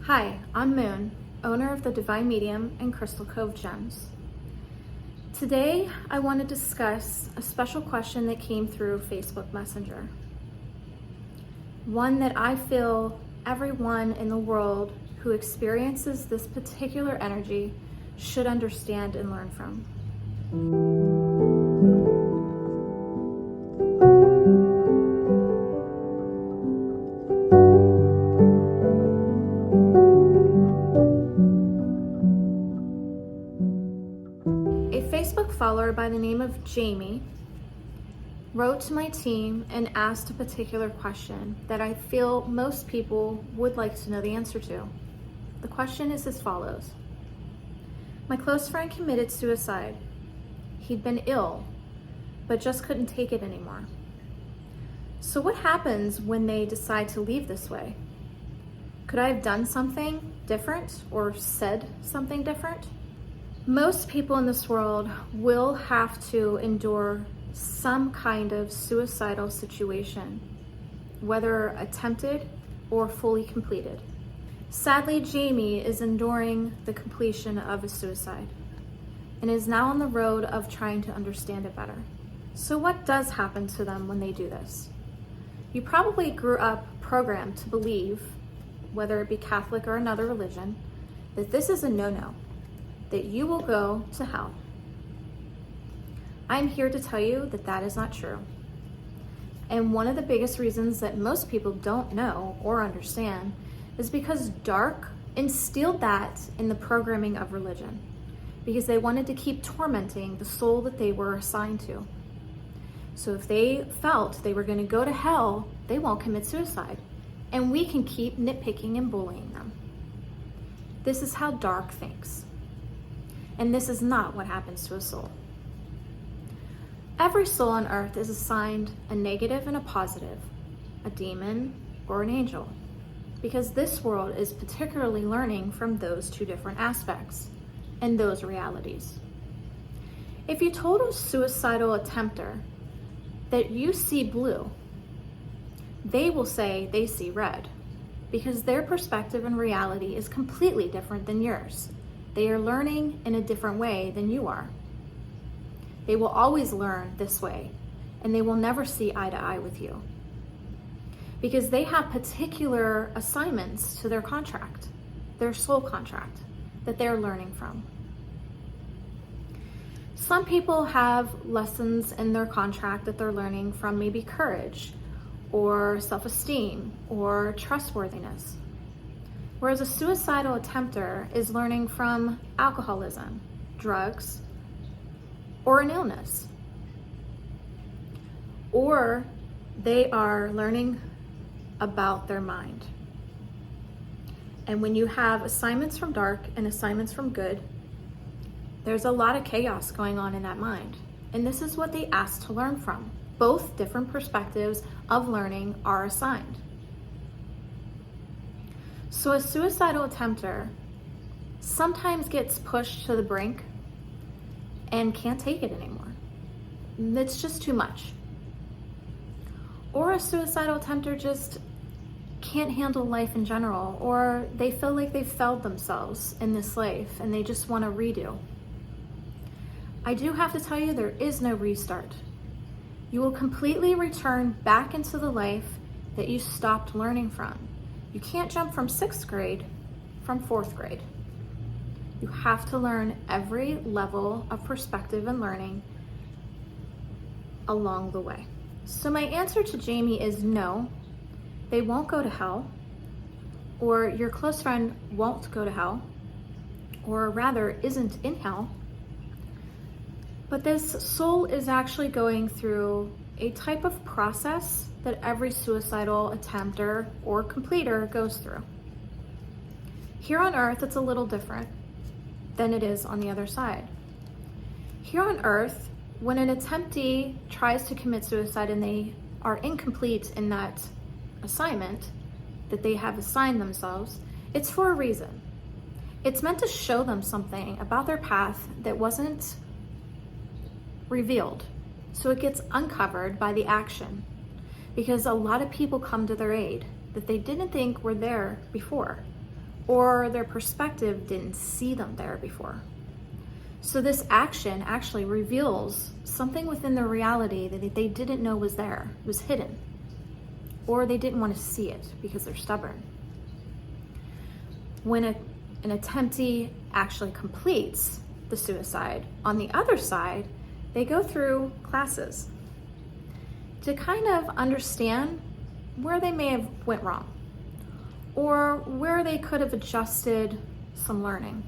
Hi, I'm Moon, owner of the Divine Medium and Crystal Cove Gems. Today, I want to discuss a special question that came through Facebook Messenger. One that I feel everyone in the world who experiences this particular energy should understand and learn from. A Facebook follower by the name of Jamie wrote to my team and asked a particular question that I feel most people would like to know the answer to. The question is as follows. My close friend committed suicide. He'd been ill, but just couldn't take it anymore. So what happens when they decide to leave this way? Could I have done something different or said something different? Most people in this world will have to endure some kind of suicidal situation, whether attempted or fully completed. Sadly, Jamie is enduring the completion of a suicide and is now on the road of trying to understand it better. So what does happen to them when they do this? You probably grew up programmed to believe, whether it be Catholic or another religion, that this is a no-no, that you will go to hell. I'm here to tell you that that is not true. And one of the biggest reasons that most people don't know or understand is because dark instilled that in the programming of religion, because they wanted to keep tormenting the soul that they were assigned to. So if they felt they were going to go to hell, they won't commit suicide. And we can keep nitpicking and bullying them. This is how dark thinks. And this is not what happens to a soul. Every soul on earth is assigned a negative and a positive, a demon or an angel, because this world is particularly learning from those two different aspects and those realities. If you told a suicidal attempter that you see blue, they will say they see red, because their perspective and reality is completely different than yours. They are learning in a different way than you are. They will always learn this way, and they will never see eye to eye with you, because they have particular assignments to their contract, their soul contract, that they're learning from. Some people have lessons in their contract that they're learning from, maybe courage or self-esteem or trustworthiness. Whereas a suicidal attempter is learning from alcoholism, drugs, or an illness. Or they are learning about their mind. And when you have assignments from dark and assignments from good, there's a lot of chaos going on in that mind. And this is what they ask to learn from. Both different perspectives of learning are assigned. So a suicidal attempter sometimes gets pushed to the brink and can't take it anymore. It's just too much. Or a suicidal attempter just can't handle life in general, or they feel like they've failed themselves in this life and they just want to redo. I do have to tell you, there is no restart. You will completely return back into the life that you stopped learning from. You can't jump from 6th grade from 4th grade. You have to learn every level of perspective and learning along the way. So my answer to Jamie is no, they won't go to hell, or your close friend won't go to hell, or rather isn't in hell. But this soul is actually going through a type of process that every suicidal attempter or completer goes through. Here on earth, it's a little different than it is on the other side. Here on earth, when an attemptee tries to commit suicide and they are incomplete in that assignment that they have assigned themselves, it's for a reason. It's meant to show them something about their path that wasn't revealed. So it gets uncovered by the action, because a lot of people come to their aid that they didn't think were there before, or their perspective didn't see them there before. So this action actually reveals something within their reality that they didn't know was there, it was hidden, or they didn't want to see it because they're stubborn. When an attemptee actually completes the suicide, on the other side, they go through classes to kind of understand where they may have went wrong, or where they could have adjusted some learning.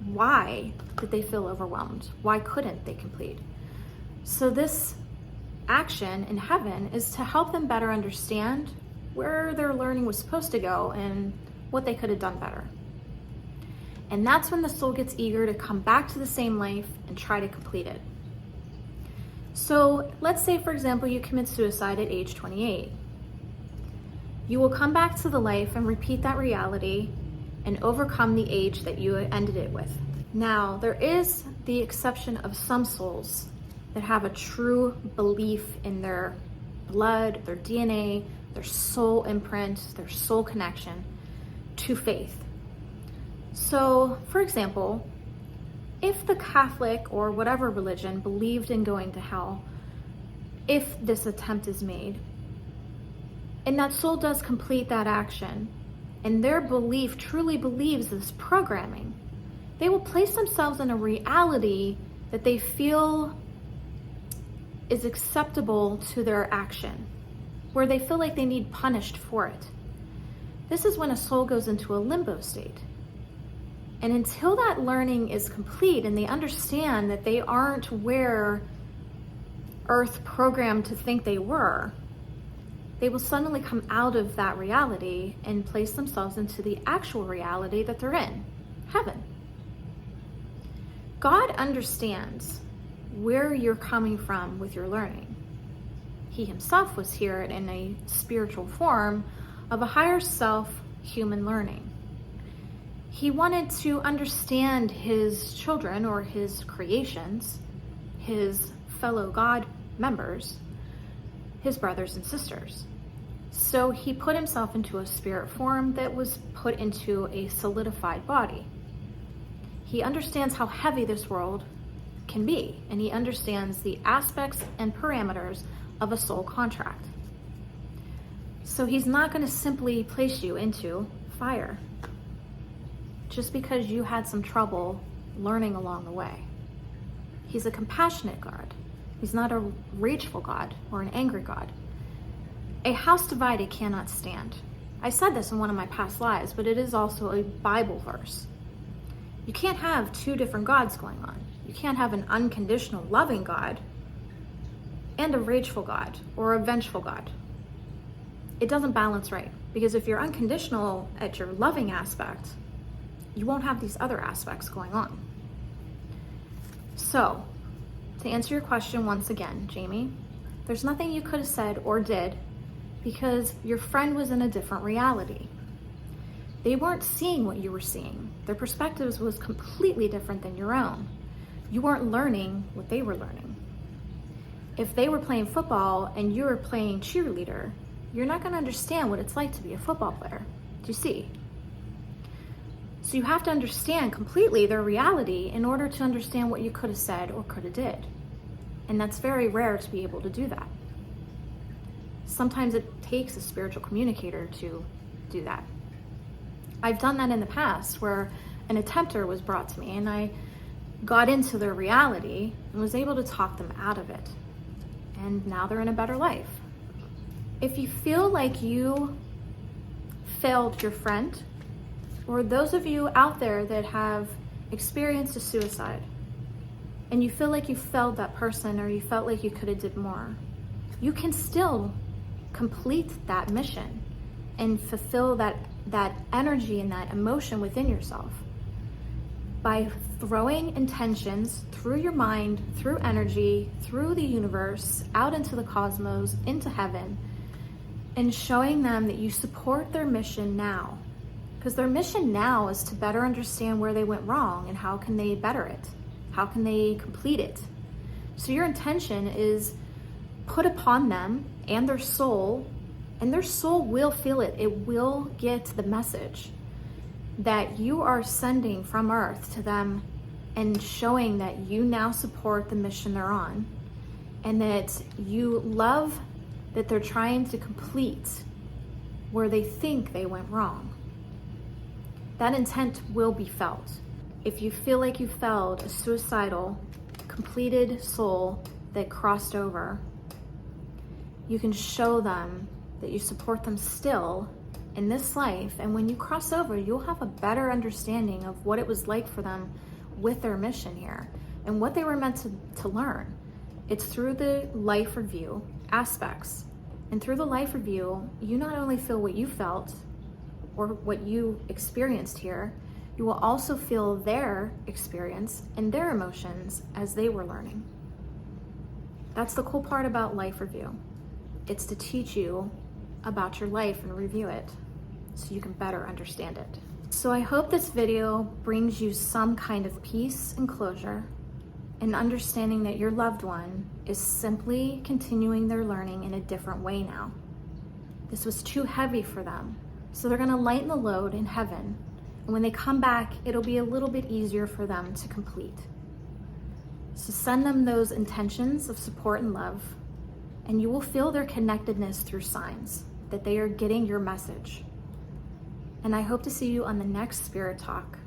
Why did they feel overwhelmed? Why couldn't they complete? So this action in heaven is to help them better understand where their learning was supposed to go and what they could have done better. And that's when the soul gets eager to come back to the same life and try to complete it. So let's say, for example, you commit suicide at age 28. You will come back to the life and repeat that reality and overcome the age that you ended it with. Now, there is the exception of some souls that have a true belief in their blood, their DNA, their soul imprint, their soul connection to faith. So, for example, if the Catholic or whatever religion believed in going to hell, if this attempt is made, and that soul does complete that action, and their belief truly believes this programming, they will place themselves in a reality that they feel is acceptable to their action, where they feel like they need punished for it. This is when a soul goes into a limbo state. And until that learning is complete and they understand that they aren't where Earth programmed to think they were, they will suddenly come out of that reality and place themselves into the actual reality that they're in, heaven. God understands where you're coming from with your learning. He himself was here in a spiritual form of a higher self human learning. He wanted to understand his children or his creations, his fellow God members, his brothers and sisters. So he put himself into a spirit form that was put into a solidified body. He understands how heavy this world can be, and he understands the aspects and parameters of a soul contract. So he's not going to simply place you into fire just because you had some trouble learning along the way. He's a compassionate God. He's not a rageful God or an angry God. A house divided cannot stand. I said this in one of my past lives, but it is also a Bible verse. You can't have two different gods going on. You can't have an unconditional loving God and a rageful God or a vengeful God. It doesn't balance right, because if you're unconditional at your loving aspect, you won't have these other aspects going on. So, to answer your question once again, Jamie, there's nothing you could have said or did because your friend was in a different reality. They weren't seeing what you were seeing. Their perspectives was completely different than your own. You weren't learning what they were learning. If they were playing football and you were playing cheerleader, you're not going to understand what it's like to be a football player. Do you see? So you have to understand completely their reality in order to understand what you could have said or could have did. And that's very rare to be able to do that. Sometimes it takes a spiritual communicator to do that. I've done that in the past where an attempter was brought to me and I got into their reality and was able to talk them out of it. And now they're in a better life. If you feel like you failed your friend, or those of you out there that have experienced a suicide, and you feel like you failed that person or you felt like you could have did more, you can still complete that mission and fulfill that energy and that emotion within yourself by throwing intentions through your mind, through energy, through the universe, out into the cosmos, into heaven, and showing them that you support their mission now. Because their mission now is to better understand where they went wrong and how can they better it? How can they complete it? So your intention is put upon them and their soul will feel it. It will get the message. that you are sending from Earth to them and showing that you now support the mission they're on, and that you love that they're trying to complete where they think they went wrong. That intent will be felt. If you feel like you felt a suicidal, completed soul that crossed over, you can show them that you support them still in this life, and when you cross over, you'll have a better understanding of what it was like for them with their mission here and what they were meant to learn. It's through the life review aspects. And through the life review, you not only feel what you felt or what you experienced here, you will also feel their experience and their emotions as they were learning. That's the cool part about life review. It's to teach you about your life and review it so you can better understand it. So I hope this video brings you some kind of peace and closure, and understanding that your loved one is simply continuing their learning in a different way now. This was too heavy for them, so they're gonna lighten the load in heaven, and when they come back, it'll be a little bit easier for them to complete. So send them those intentions of support and love, and you will feel their connectedness through signs that they are getting your message. And I hope to see you on the next Spirit Talk.